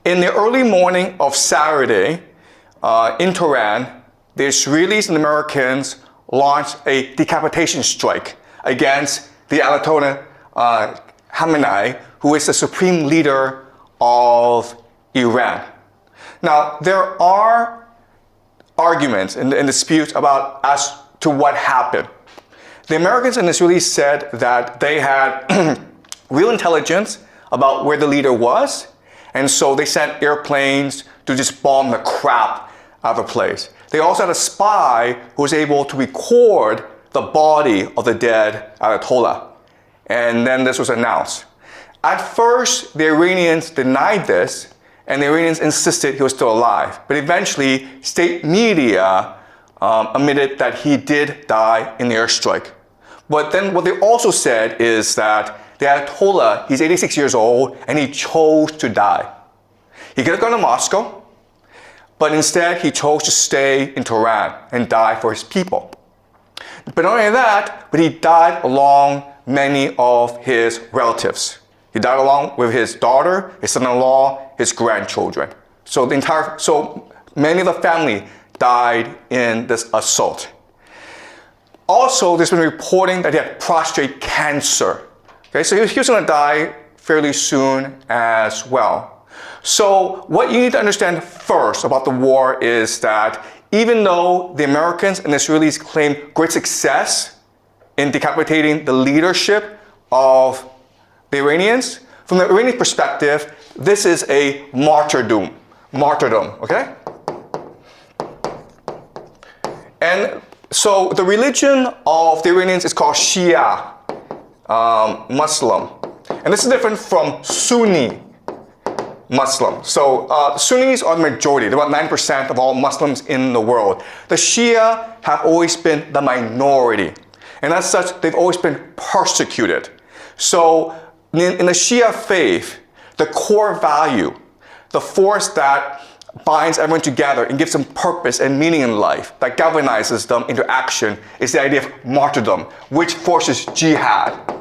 In the early morning of Saturday, in Tehran, the Israelis and Americans launched a decapitation strike against the Ayatollah Khamenei, who is the supreme leader of Iran. Now, there are arguments and disputes about as to what happened. The Americans and Israelis said that they had real intelligence about where the leader was, and so they sent airplanes to just bomb the crap out of the place. They also had a spy who was able to record the body of the dead Ayatollah. And then this was announced. At first, the Iranians denied this, and the Iranians insisted he was still alive. But eventually, state media admitted that he did die in the airstrike. But then what they also said is that the Ayatollah, he's 86 years old, and he chose to die. He could have gone to Moscow, but instead he chose to stay in Tehran and die for his people. But not only that, but he died along many of his relatives. He died along with his daughter, his son-in-law, his grandchildren. So many of the family died in this assault. Also, there's been reporting that he had prostate cancer. Okay, so he was going to die fairly soon as well. So what you need to understand first about the war is that even though the Americans and the Israelis claim great success in decapitating the leadership of the Iranians, from the Iranian perspective, this is a martyrdom. Martyrdom, okay? And so the religion of the Iranians is called Shia, Muslim. And this is different from Sunni Muslim. So Sunnis are the majority. They're about 9% of all Muslims in the world. The Shia have always been the minority. And as such, they've always been persecuted. So in the Shia faith, the core value, the force that binds everyone together and gives them purpose and meaning in life, that galvanizes them into action, is the idea of martyrdom, which forces jihad.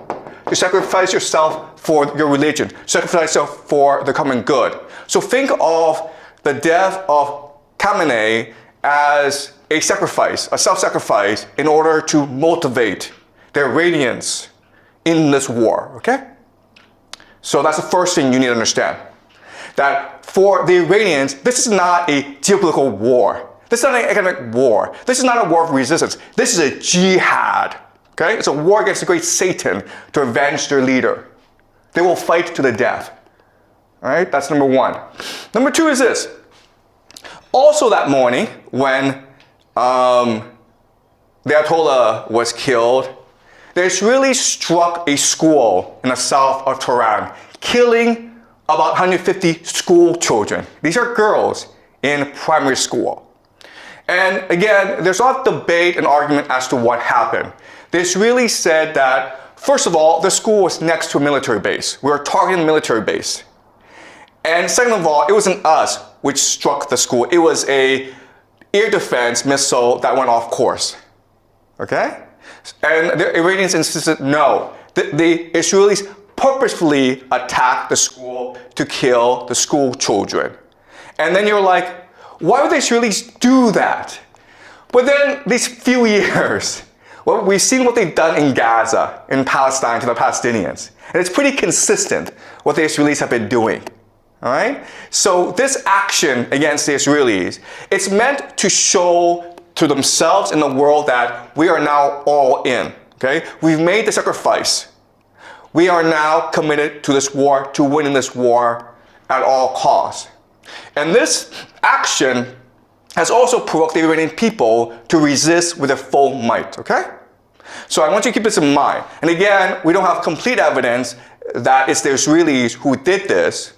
To sacrifice yourself for your religion, sacrifice yourself for the common good. So think of the death of Khamenei as a sacrifice, a self-sacrifice, in order to motivate the Iranians in this war, okay? So that's the first thing you need to understand. That for the Iranians, this is not a geopolitical war. This is not an economic war. This is not a war of resistance. This is a jihad. Okay? It's a war against the great Satan to avenge their leader. They will fight to the death. All right? That's number one. Number two is this. Also that morning, when the Ayatollah was killed, the Israelis struck a school in the south of Tehran, killing about 150 school children. These are girls in primary school. And again, there's a lot of debate and argument as to what happened. The Israelis said that, first of all, the school was next to a military base. We were targeting the military base. And second of all, it wasn't us which struck the school. It was a air defense missile that went off course. Okay? And the Iranians insisted no. The Israelis purposefully attacked the school to kill the school children. And then you're like, why would the Israelis do that? But then these few years, well, we've seen what they've done in Gaza, in Palestine, to the Palestinians. And it's pretty consistent what the Israelis have been doing. All right? So this action against the Israelis, it's meant to show to themselves and the world that we are now all in. Okay? We've made the sacrifice. We are now committed to this war, to winning this war at all costs. And this action has also provoked the Iranian people to resist with their full might, okay? So I want you to keep this in mind. And again, we don't have complete evidence that it's the Israelis who did this,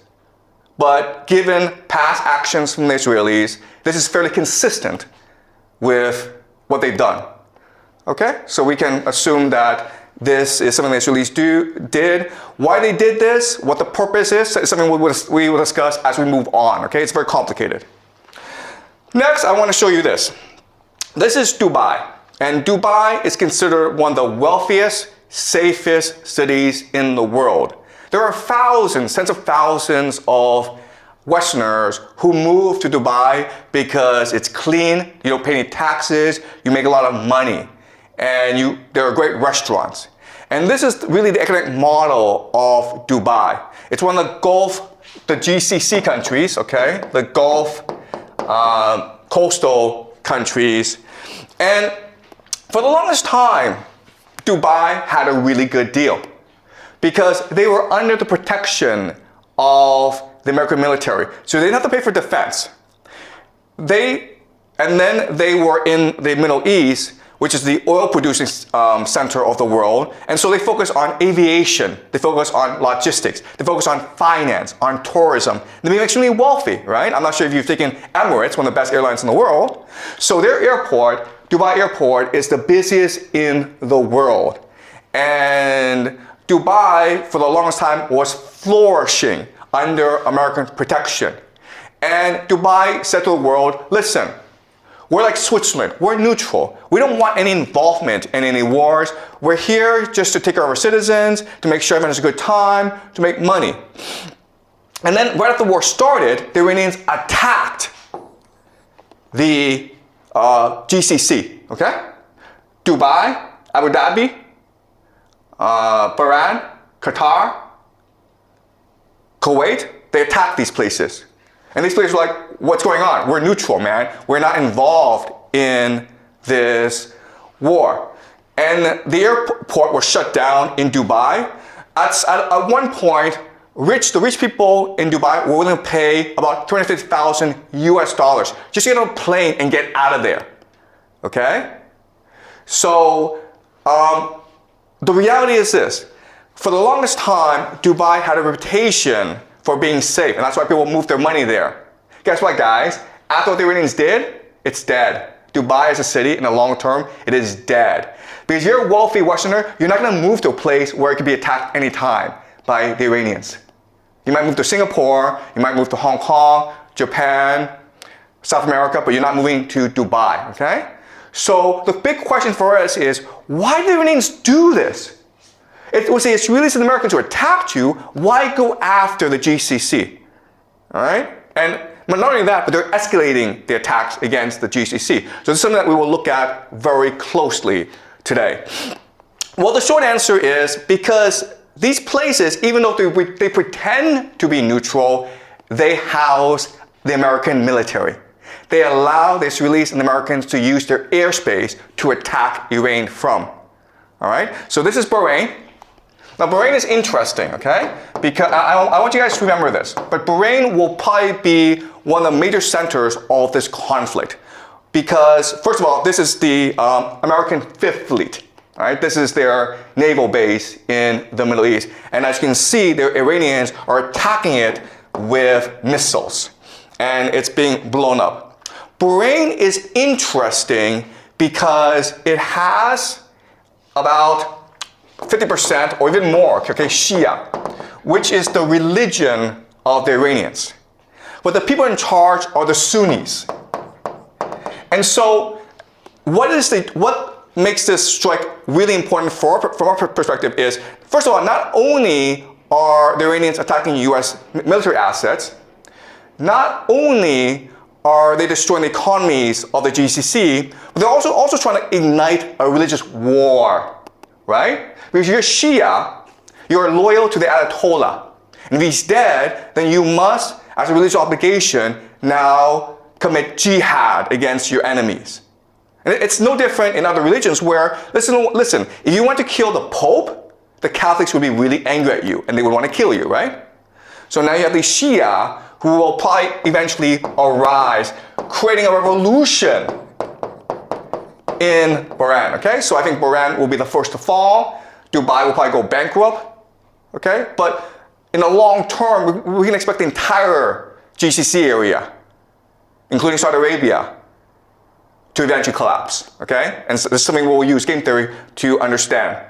but given past actions from the Israelis, this is fairly consistent with what they've done, okay? So we can assume that this is something the Israelis did. Why they did this, what the purpose is something we will discuss as we move on, okay? It's very complicated. Next, I want to show you this. This is Dubai. And Dubai is considered one of the wealthiest, safest cities in the world. There are thousands, tens of thousands of Westerners who move to Dubai because it's clean, you don't pay any taxes, you make a lot of money, and there are great restaurants. And this is really the economic model of Dubai. It's one of the GCC countries, okay? The Gulf coastal countries. And for the longest time, Dubai had a really good deal because they were under the protection of the American military. So they didn't have to pay for defense. And then they were in the Middle East, which is the oil producing center of the world. And so they focus on aviation, they focus on logistics, they focus on finance, on tourism. They became extremely wealthy, right? I'm not sure if you've taken Emirates, one of the best airlines in the world. So their airport, Dubai Airport, is the busiest in the world. And Dubai, for the longest time, was flourishing under American protection. And Dubai said to the world, listen, we're like Switzerland, we're neutral. We don't want any involvement in any wars. We're here just to take care of our citizens, to make sure everyone has a good time, to make money. And then right after the war started, the Iranians attacked the GCC, okay? Dubai, Abu Dhabi, Bahrain, Qatar, Kuwait, they attacked these places. And these places were like, what's going on? We're neutral, man. We're not involved in this war. And the airport was shut down in Dubai. At one point, the rich people in Dubai were willing to pay about $250,000 US just to get on a plane and get out of there. Okay? So, the reality is this. For the longest time, Dubai had a reputation for being safe, and that's why people moved their money there. Guess what, guys? After what the Iranians did, it's dead. Dubai as a city, in the long term, it is dead. Because you're a wealthy Westerner, you're not going to move to a place where it could be attacked anytime by the Iranians. You might move to Singapore, you might move to Hong Kong, Japan, South America, but you're not moving to Dubai, okay? So the big question for us is, why did the Iranians do this? It was the Israelis and the Americans who attacked you. Why go after the GCC? All right? And not only that, but they're escalating the attacks against the GCC. So this is something that we will look at very closely today. Well, the short answer is because these places, even though they pretend to be neutral, they house the American military. They allow the Israelis and the Americans to use their airspace to attack Iran from. All right? So this is Bahrain. Now, Bahrain is interesting, okay? Because I want you guys to remember this. But Bahrain will probably be one of the major centers of this conflict. Because, first of all, this is the American Fifth Fleet. All right? This is their naval base in the Middle East. And as you can see, the Iranians are attacking it with missiles. And it's being blown up. Bahrain is interesting because it has about 50% or even more, okay, Shia, which is the religion of the Iranians. But the people in charge are the Sunnis. And so what makes this strike really important from our perspective is, first of all, not only are the Iranians attacking US military assets, not only are they destroying the economies of the GCC, but they're also trying to ignite a religious war, right? Because you're Shia, you're loyal to the Ayatollah. And if he's dead, then you must, as a religious obligation, now commit jihad against your enemies. And it's no different in other religions where, listen, if you want to kill the Pope, the Catholics would be really angry at you and they would want to kill you, right? So now you have the Shia who will probably eventually arise, creating a revolution in Bahrain, okay? So I think Bahrain will be the first to fall. Dubai will probably go bankrupt, okay? But in the long term, we can expect the entire GCC area, including Saudi Arabia, to eventually collapse, okay? And so this is something we'll use game theory to understand.